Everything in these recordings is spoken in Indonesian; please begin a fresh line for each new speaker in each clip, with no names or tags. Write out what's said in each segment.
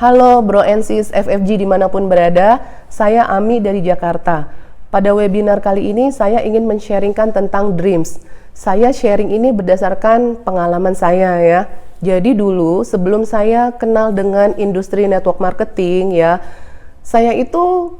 Halo Bro and Sis FFG dimanapun berada, saya Ami dari Jakarta. Pada webinar kali ini saya ingin men-sharingkan tentang dreams. Saya sharing ini berdasarkan pengalaman saya ya. Jadi dulu sebelum saya kenal dengan industri network marketing ya, saya itu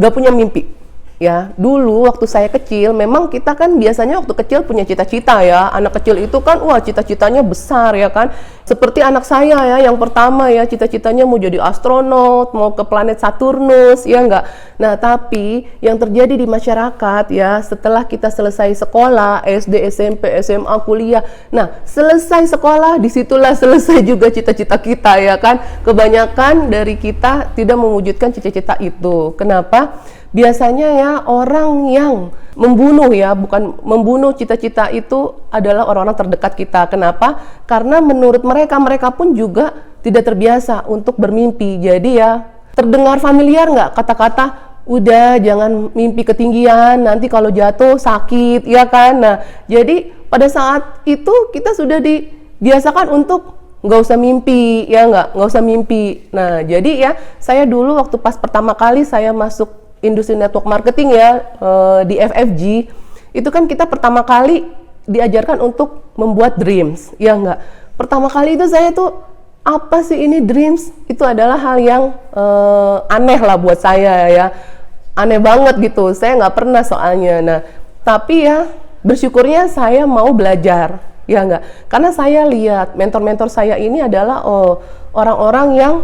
gak punya mimpi. Ya, dulu waktu saya kecil, memang kita kan biasanya waktu kecil punya cita-cita ya. Anak kecil itu kan, wah cita-citanya besar ya kan. Seperti anak saya ya, yang pertama ya, cita-citanya mau jadi astronot, mau ke planet Saturnus, ya enggak. Nah, tapi yang terjadi di masyarakat ya, setelah kita selesai sekolah, SD, SMP, SMA, kuliah. Nah, selesai sekolah, disitulah selesai juga cita-cita kita ya kan. Kebanyakan dari kita tidak mewujudkan cita-cita itu. Kenapa? Biasanya ya orang yang membunuh ya, bukan membunuh cita-cita itu adalah orang-orang terdekat kita. Kenapa? Karena menurut mereka pun juga tidak terbiasa untuk bermimpi. Jadi ya, terdengar familiar nggak kata-kata, udah jangan mimpi ketinggian, nanti kalau jatuh sakit, ya kan? Nah, jadi pada saat itu kita sudah dibiasakan untuk nggak usah mimpi, ya nggak usah mimpi. Nah, jadi ya, saya dulu waktu pas pertama kali saya masuk industri network marketing ya, di FFG, itu kan kita pertama kali diajarkan untuk membuat dreams, ya enggak? Pertama kali itu saya tuh, apa sih ini dreams? Itu adalah hal yang aneh lah buat saya ya, aneh banget gitu, saya nggak pernah soalnya. Nah, tapi ya bersyukurnya saya mau belajar, ya enggak? Karena saya lihat mentor-mentor saya ini adalah orang-orang yang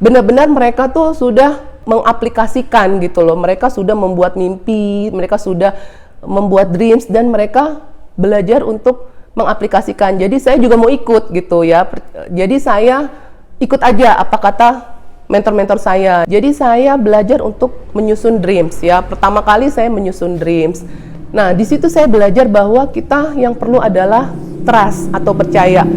benar-benar mereka tuh sudah mengaplikasikan gitu loh, mereka sudah membuat mimpi, mereka sudah membuat dreams, dan mereka belajar untuk mengaplikasikan. Jadi saya juga mau ikut gitu ya, jadi saya ikut aja apa kata mentor-mentor saya. Jadi saya belajar untuk menyusun dreams ya, pertama kali saya menyusun dreams. Nah, di situ saya belajar bahwa kita yang perlu adalah trust atau percaya,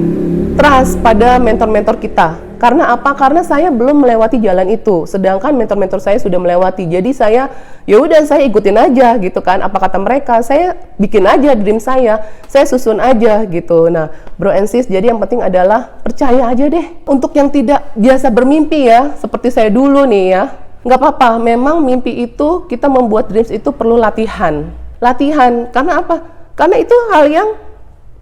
trust pada mentor-mentor kita. Karena apa? Karena saya belum melewati jalan itu, sedangkan mentor-mentor saya sudah melewati. Jadi saya, ya udah saya ikutin aja gitu kan. Apa kata mereka? Saya bikin aja dream saya susun aja gitu. Nah, Bro and Sis, jadi yang penting adalah percaya aja deh. Untuk yang tidak biasa bermimpi ya, seperti saya dulu nih ya, nggak apa-apa. Memang mimpi itu, kita membuat dreams itu perlu latihan. Latihan, karena apa? Karena itu hal yang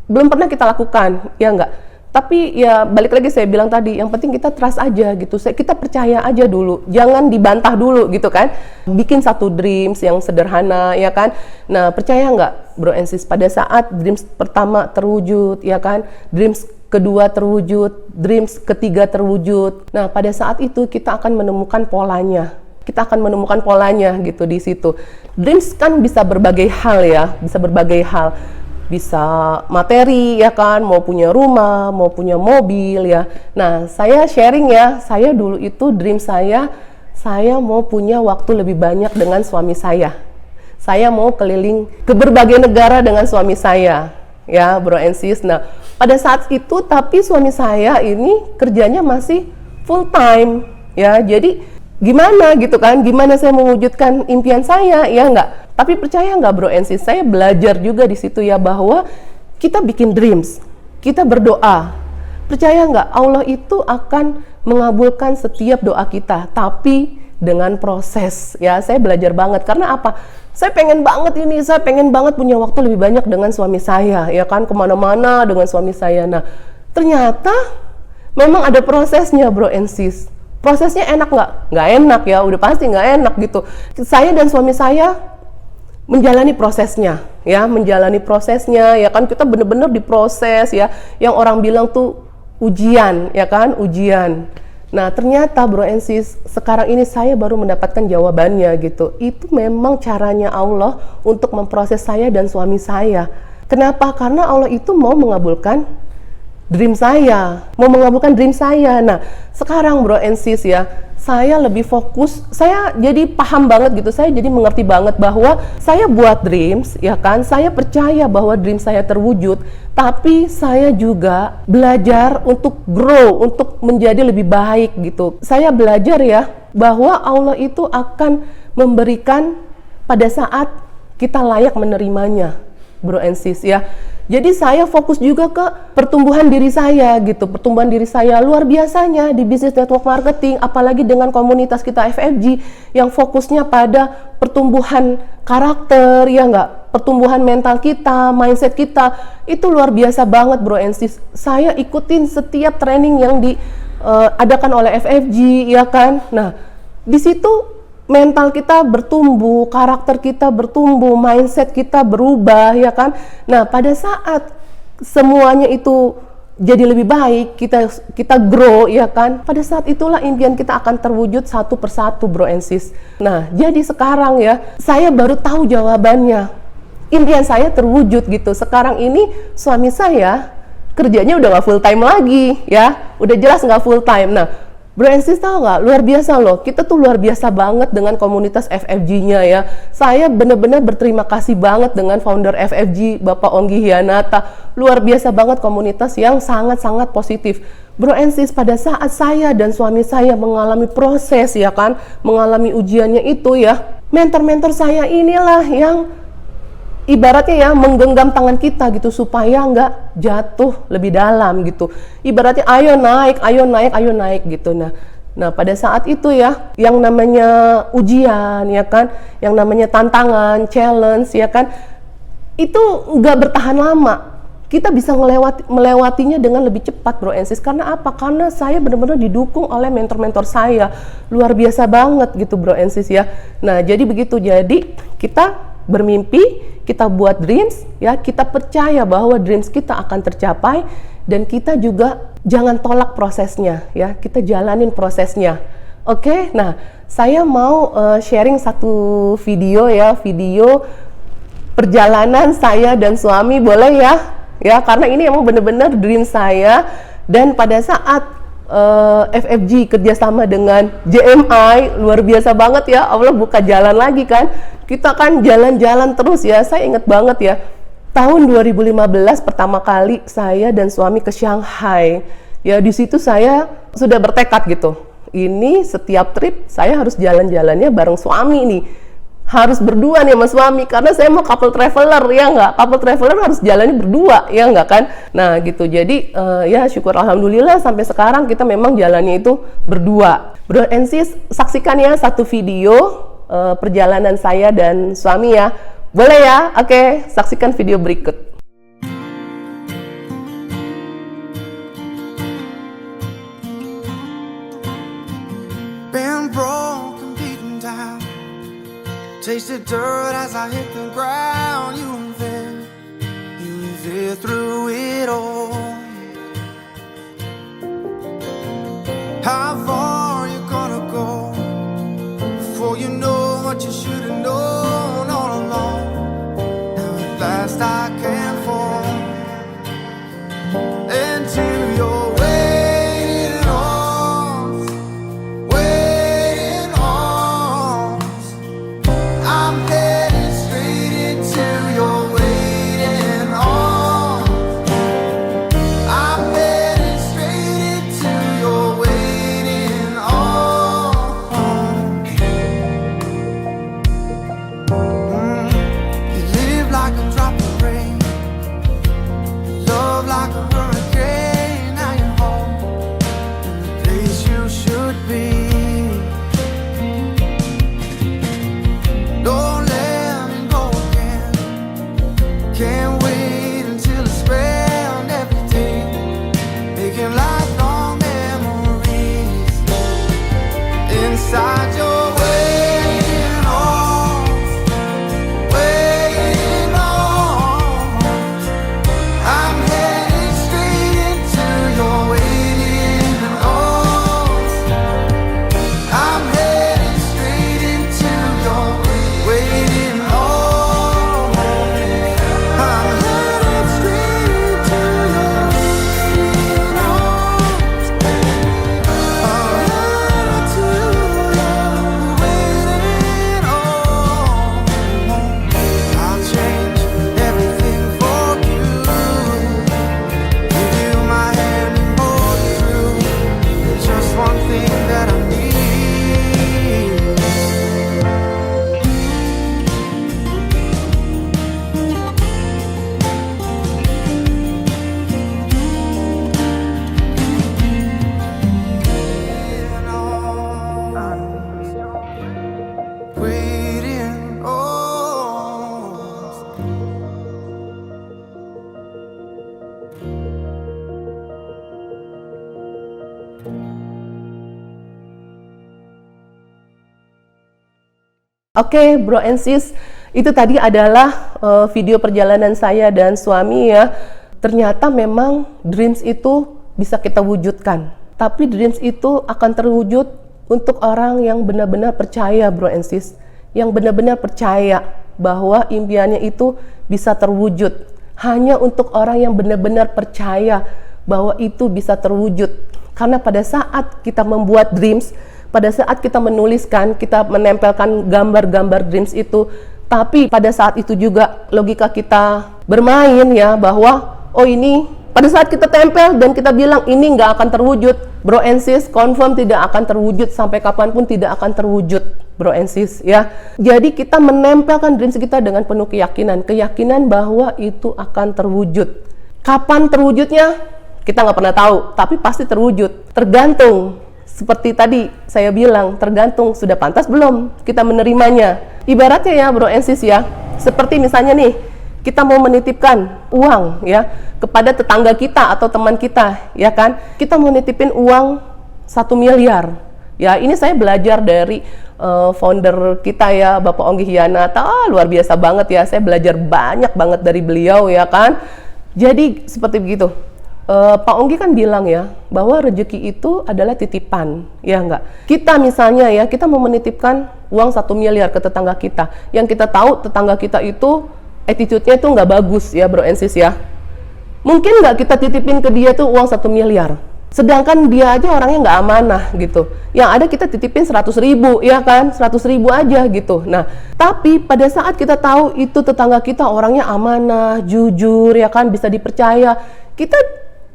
belum pernah kita lakukan, ya enggak? Tapi ya balik lagi saya bilang tadi, yang penting kita trust aja gitu, kita percaya aja dulu, jangan dibantah dulu gitu kan. Bikin satu dreams yang sederhana ya kan. Nah, percaya nggak Bro and Sis, pada saat dreams pertama terwujud ya kan, dreams kedua terwujud, dreams ketiga terwujud. Nah, pada saat itu kita akan menemukan polanya. Kita akan menemukan polanya gitu di situ. Dreams kan bisa berbagai hal ya, bisa berbagai hal. Bisa materi ya kan, mau punya rumah, mau punya mobil ya. Nah, saya sharing ya, saya dulu itu dream saya mau punya waktu lebih banyak dengan suami saya. Saya mau keliling ke berbagai negara dengan suami saya, ya Bro and Sis. Nah, pada saat itu tapi suami saya ini kerjanya masih full time ya. Jadi gimana gitu kan, gimana saya mewujudkan impian saya, ya enggak? Tapi percaya nggak Bro and Sis, saya belajar juga di situ ya, bahwa kita bikin dreams, kita berdoa. Percaya nggak, Allah itu akan mengabulkan setiap doa kita, tapi dengan proses ya. Saya belajar banget, karena apa? Saya pengen banget punya waktu lebih banyak dengan suami saya, ya kan, kemana-mana dengan suami saya. Nah, ternyata memang ada prosesnya Bro and Sis. Prosesnya enak nggak? Nggak enak ya, udah pasti nggak enak gitu. Saya dan suami saya menjalani prosesnya ya, ya kan, kita bener-bener diproses ya, yang orang bilang tuh ujian ya kan, ujian. Nah, ternyata Bro and Sis, sekarang ini saya baru mendapatkan jawabannya gitu. Itu memang caranya Allah untuk memproses saya dan suami saya. Kenapa? Karena Allah itu mau mengabulkan dream saya, mau mengabulkan dream saya. Nah, sekarang Bro and Sis ya, saya lebih fokus, saya jadi paham banget gitu, saya jadi mengerti banget bahwa saya buat dreams, ya kan, saya percaya bahwa dream saya terwujud, tapi saya juga belajar untuk grow, untuk menjadi lebih baik gitu. Saya belajar ya, bahwa Allah itu akan memberikan pada saat kita layak menerimanya, Bro and Sis ya. Jadi saya fokus juga ke pertumbuhan diri saya gitu. Pertumbuhan diri saya luar biasanya di bisnis network marketing, apalagi dengan komunitas kita FFG yang fokusnya pada pertumbuhan karakter, ya nggak? Pertumbuhan mental kita, mindset kita, itu luar biasa banget bro and sis. Saya ikutin setiap training yang diadakan oleh FFG, ya kan? Nah, di situ mental kita bertumbuh, karakter kita bertumbuh, mindset kita berubah, ya kan? Nah, pada saat semuanya itu jadi lebih baik, kita grow, ya kan? Pada saat itulah impian kita akan terwujud satu persatu, bro and sis. Nah, jadi sekarang ya, saya baru tahu jawabannya. Impian saya terwujud gitu. Sekarang ini suami saya kerjanya udah nggak full time lagi, ya, udah jelas nggak full time. Nah, bro and sis tahu nggak, luar biasa loh, kita tuh luar biasa banget dengan komunitas FFG-nya ya. Saya benar-benar berterima kasih banget dengan founder FFG, Bapak Onggi Hianata. Luar biasa banget komunitas yang sangat-sangat positif. Bro and sis, pada saat saya dan suami saya mengalami proses, ya kan, mengalami ujiannya itu ya, mentor-mentor saya inilah yang ibaratnya ya menggenggam tangan kita gitu supaya nggak jatuh lebih dalam gitu. Ibaratnya ayo naik, ayo naik, ayo naik gitu. Nah pada saat itu ya yang namanya ujian ya kan, yang namanya tantangan, challenge ya kan, itu nggak bertahan lama. Kita bisa melewatinya dengan lebih cepat bro and sis. Karena apa? Karena saya benar-benar didukung oleh mentor-mentor saya. Luar biasa banget gitu bro and sis ya. Nah jadi begitu, jadi kita bermimpi, kita buat dreams, ya kita percaya bahwa dreams kita akan tercapai dan kita juga jangan tolak prosesnya, ya kita jalanin prosesnya. Oke, nah saya mau sharing satu video ya, video perjalanan saya dan suami, boleh ya? Ya karena ini emang bener-bener dream saya, dan pada saat FFG kerjasama dengan JMI luar biasa banget ya, Allah buka jalan lagi kan, kita kan jalan-jalan terus ya. Saya inget banget ya, tahun 2015 pertama kali saya dan suami ke Shanghai ya. Di situ saya sudah bertekad gitu, ini setiap trip saya harus jalan-jalannya bareng suami nih, harus berdua nih sama suami, karena saya mau couple traveler ya nggak, couple traveler harus jalannya berdua ya nggak kan. Nah gitu, jadi ya syukur alhamdulillah sampai sekarang kita memang jalannya itu berdua. Bro and sis, saksikan ya satu video perjalanan saya dan suami ya, boleh ya? Oke, saksikan video berikut.
Been broken, beaten down, tasted dirt as I hit the ground. You were there through it all. How far you gonna go before you know what you should have known all along? Now at last I can fall into your waiting arms, waiting arms. I'm headed straight into
Oke, bro and sis, itu tadi adalah video perjalanan saya dan suami ya. Ternyata memang dreams itu bisa kita wujudkan. Tapi dreams itu akan terwujud untuk orang yang benar-benar percaya, bro and sis. Yang benar-benar percaya bahwa impiannya itu bisa terwujud. Hanya untuk orang yang benar-benar percaya bahwa itu bisa terwujud. Karena pada saat kita membuat dreams, pada saat kita menuliskan, kita menempelkan gambar-gambar dreams itu, tapi pada saat itu juga logika kita bermain ya, bahwa oh ini, pada saat kita tempel dan kita bilang ini nggak akan terwujud, bro and sis, confirm tidak akan terwujud, sampai kapanpun tidak akan terwujud, bro and sis ya. Jadi kita menempelkan dreams kita dengan penuh keyakinan bahwa itu akan terwujud. Kapan terwujudnya? Kita nggak pernah tahu, tapi pasti terwujud. Tergantung. Seperti tadi saya bilang, tergantung sudah pantas belum kita menerimanya. Ibaratnya ya bro and sis ya, seperti misalnya nih, kita mau menitipkan uang ya kepada tetangga kita atau teman kita, ya kan? Kita mau nitipin uang 1 miliar. Ya, ini saya belajar dari founder kita ya, Bapak Onggi Hianata. Luar biasa banget ya, saya belajar banyak banget dari beliau ya kan. Jadi seperti begitu. Pak Onggi kan bilang ya, bahwa rezeki itu adalah titipan, ya enggak? Kita misalnya ya, kita mau menitipkan uang 1 miliar ke tetangga kita, yang kita tahu tetangga kita itu attitude-nya itu nggak bagus ya bro and sis ya. Mungkin nggak kita titipin ke dia tuh uang 1 miliar, sedangkan dia aja orangnya nggak amanah gitu. Yang ada kita titipin 100 ribu, ya kan? 100 ribu aja gitu. Nah, tapi pada saat kita tahu itu tetangga kita orangnya amanah, jujur, ya kan? Bisa dipercaya, kita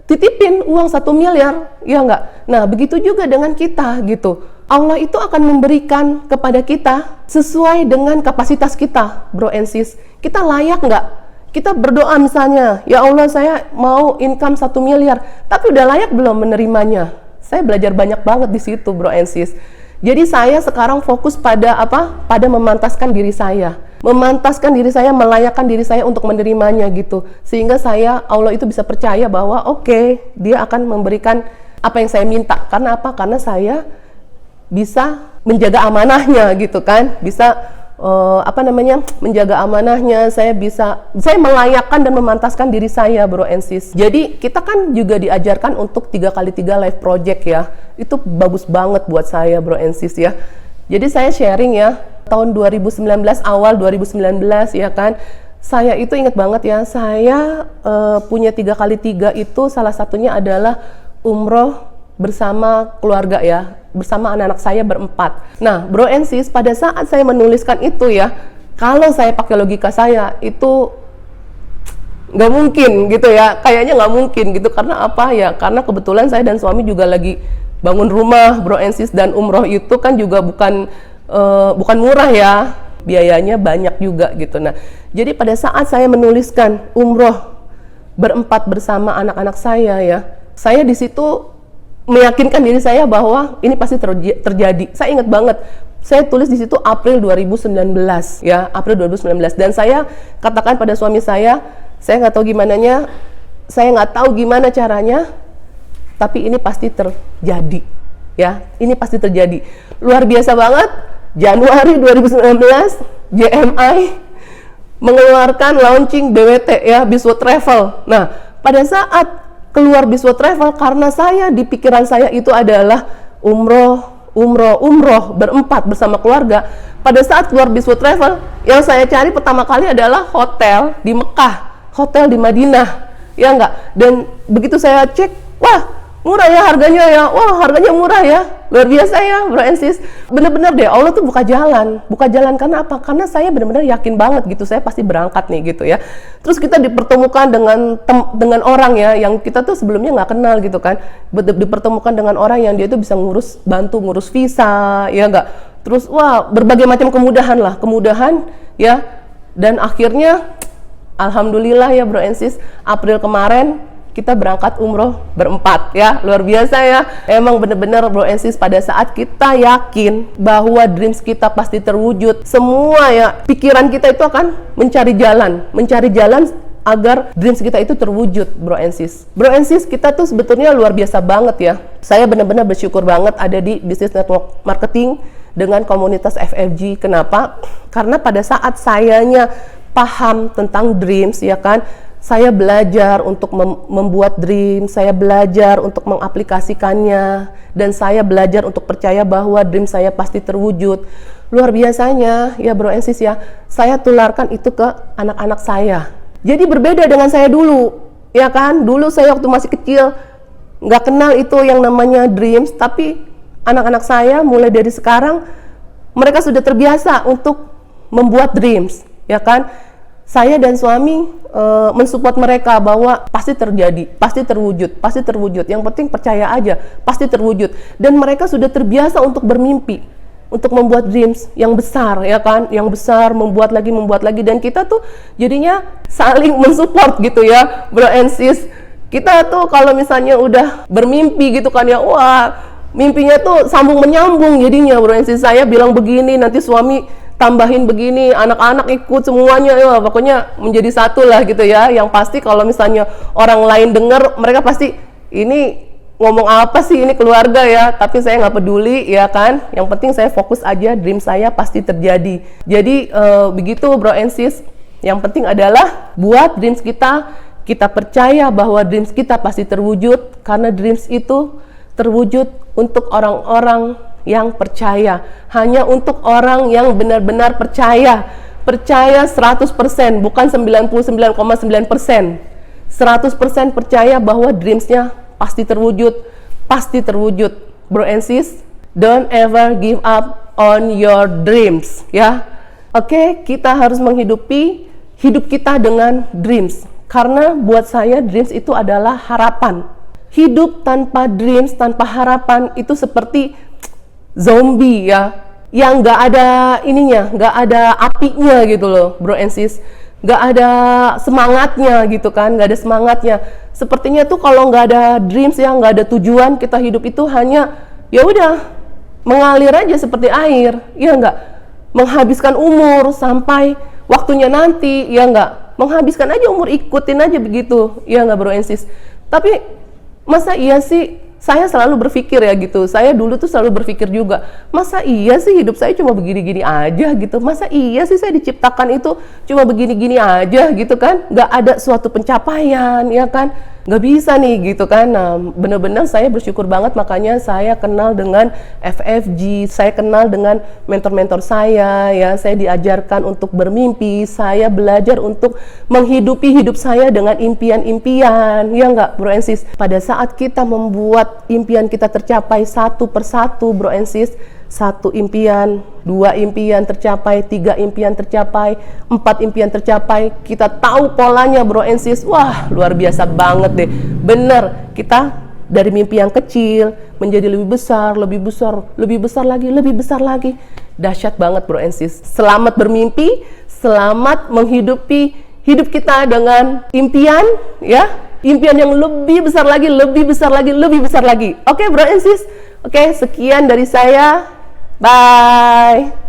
titipin uang 1 miliar, ya enggak? Nah, begitu juga dengan kita gitu. Allah itu akan memberikan kepada kita sesuai dengan kapasitas kita, bro and sis. Kita layak enggak? Kita berdoa misalnya, ya Allah saya mau income 1 miliar, tapi udah layak belum menerimanya? Saya belajar banyak banget di situ, bro and sis. Jadi saya sekarang fokus pada apa? Pada memantaskan diri saya. Memantaskan diri saya, melayakkan diri saya untuk menerimanya gitu. Sehingga Allah itu bisa percaya bahwa oke, dia akan memberikan apa yang saya minta. Karena apa? Karena saya bisa menjaga amanahnya gitu kan. Bisa menjaga amanahnya. Saya melayakkan dan memantaskan diri saya, bro and sis. Jadi kita kan juga diajarkan untuk 3x3 live project ya. Itu bagus banget buat saya, bro and sis ya. Jadi saya sharing ya, tahun 2019, awal 2019 ya kan, saya itu ingat banget ya, saya punya 3x3 itu salah satunya adalah umroh bersama keluarga ya, bersama anak-anak saya berempat. Nah bro and sis, pada saat saya menuliskan itu ya, kalau saya pakai logika saya itu nggak mungkin gitu ya, kayaknya nggak mungkin gitu. Karena apa ya, karena kebetulan saya dan suami juga lagi bangun rumah, bro and sis, dan umroh itu kan juga bukan murah ya, biayanya banyak juga gitu. Nah, jadi pada saat saya menuliskan umroh berempat bersama anak-anak saya ya, saya di situ meyakinkan diri saya bahwa ini pasti terjadi. Saya ingat banget, saya tulis di situ April 2019 ya, April 2019, dan saya katakan pada suami saya nggak tahu gimananya, saya nggak tahu gimana caranya, tapi ini pasti terjadi ya, ini pasti terjadi. Luar biasa banget, Januari 2019 JMI mengeluarkan launching BWT ya, Biswo Travel. Nah, pada saat keluar Biswo Travel, karena saya di pikiran saya itu adalah umroh berempat bersama keluarga. Pada saat keluar Biswo Travel, yang saya cari pertama kali adalah hotel di Mekah, hotel di Madinah, ya enggak? Dan begitu saya cek, wah murah ya harganya ya, wah harganya murah ya, luar biasa ya bro and sis. Bener-bener deh, Allah tuh buka jalan karena apa? Karena saya bener-bener yakin banget gitu, saya pasti berangkat nih gitu ya. Terus kita dipertemukan dengan orang ya, yang kita tuh sebelumnya nggak kenal gitu kan, dipertemukan dengan orang yang dia tuh bisa bantu ngurus visa, ya nggak? Terus wah berbagai macam kemudahan ya, dan akhirnya alhamdulillah ya bro and sis, April kemarin kita berangkat umroh berempat ya, luar biasa ya. Emang bener-bener bro and sis, pada saat kita yakin bahwa dreams kita pasti terwujud, semua ya pikiran kita itu akan mencari jalan agar dreams kita itu terwujud, bro and sis. Bro and sis, kita tuh sebetulnya luar biasa banget ya. Saya benar-benar bersyukur banget ada di Business Network Marketing dengan komunitas FFG. Kenapa? Karena pada saat sayanya paham tentang dreams, ya kan, saya belajar untuk membuat dream, saya belajar untuk mengaplikasikannya, dan saya belajar untuk percaya bahwa dream saya pasti terwujud. Luar biasanya, ya bro and sis ya, saya tularkan itu ke anak-anak saya. Jadi berbeda dengan saya dulu, ya kan? Dulu saya waktu masih kecil, nggak kenal itu yang namanya dreams, tapi anak-anak saya mulai dari sekarang, mereka sudah terbiasa untuk membuat dreams, ya kan? Saya dan suami mensupport mereka bahwa pasti terjadi, pasti terwujud, pasti terwujud. Yang penting percaya aja, pasti terwujud. Dan mereka sudah terbiasa untuk bermimpi, untuk membuat dreams yang besar, ya kan? Yang besar, membuat lagi. Dan kita tuh jadinya saling mensupport gitu ya, bro and sis. Kita tuh kalau misalnya udah bermimpi gitu kan ya, wah mimpinya tuh sambung menyambung jadinya, bro and sis. Saya bilang begini, nanti suami tambahin begini, anak-anak ikut semuanya, ya pokoknya menjadi satu lah gitu ya. Yang pasti kalau misalnya orang lain dengar, mereka pasti ini ngomong apa sih, ini keluarga ya, tapi saya nggak peduli, ya kan. Yang penting saya fokus aja, dream saya pasti terjadi. Jadi begitu bro and sis, yang penting adalah buat dreams kita percaya bahwa dreams kita pasti terwujud, karena dreams itu terwujud untuk orang-orang yang percaya, hanya untuk orang yang benar-benar percaya 100%, bukan 99,9%, 100% percaya bahwa dreamsnya pasti terwujud, bro and sis. Don't ever give up on your dreams, ya. Oke, kita harus menghidupi hidup kita dengan dreams, karena buat saya dreams itu adalah harapan. Hidup tanpa dreams, tanpa harapan itu seperti zombie ya, yang nggak ada ininya, nggak ada apinya gitu loh, bro and sis, nggak ada semangatnya gitu kan, nggak ada semangatnya. Sepertinya tuh kalau nggak ada dreams ya, nggak ada tujuan, kita hidup itu hanya ya udah mengalir aja seperti air, ya nggak, menghabiskan umur sampai waktunya nanti, ya nggak, menghabiskan aja umur, ikutin aja begitu, ya nggak bro and sis. Tapi masa iya sih? Saya selalu berpikir ya gitu, saya dulu tuh selalu berpikir juga, masa iya sih hidup saya cuma begini-gini aja gitu, masa iya sih saya diciptakan itu cuma begini-gini aja gitu kan, nggak ada suatu pencapaian, ya kan, nggak bisa nih gitu kan. Nah bener-bener saya bersyukur banget, makanya saya kenal dengan FFG, saya kenal dengan mentor-mentor saya, ya saya diajarkan untuk bermimpi, saya belajar untuk menghidupi hidup saya dengan impian-impian, ya nggak bro and sis. Pada saat kita membuat impian kita tercapai satu persatu, bro and sis, 1 impian, 2 impian tercapai, 3 impian tercapai, 4 impian tercapai, kita tahu polanya bro and sis, wah luar biasa banget deh. Bener, kita dari mimpi yang kecil menjadi lebih besar, lebih besar lagi, dahsyat banget bro and sis. Selamat bermimpi, selamat menghidupi hidup kita dengan impian, ya, impian yang lebih besar lagi. Oke bro and sis, oke sekian dari saya, bye.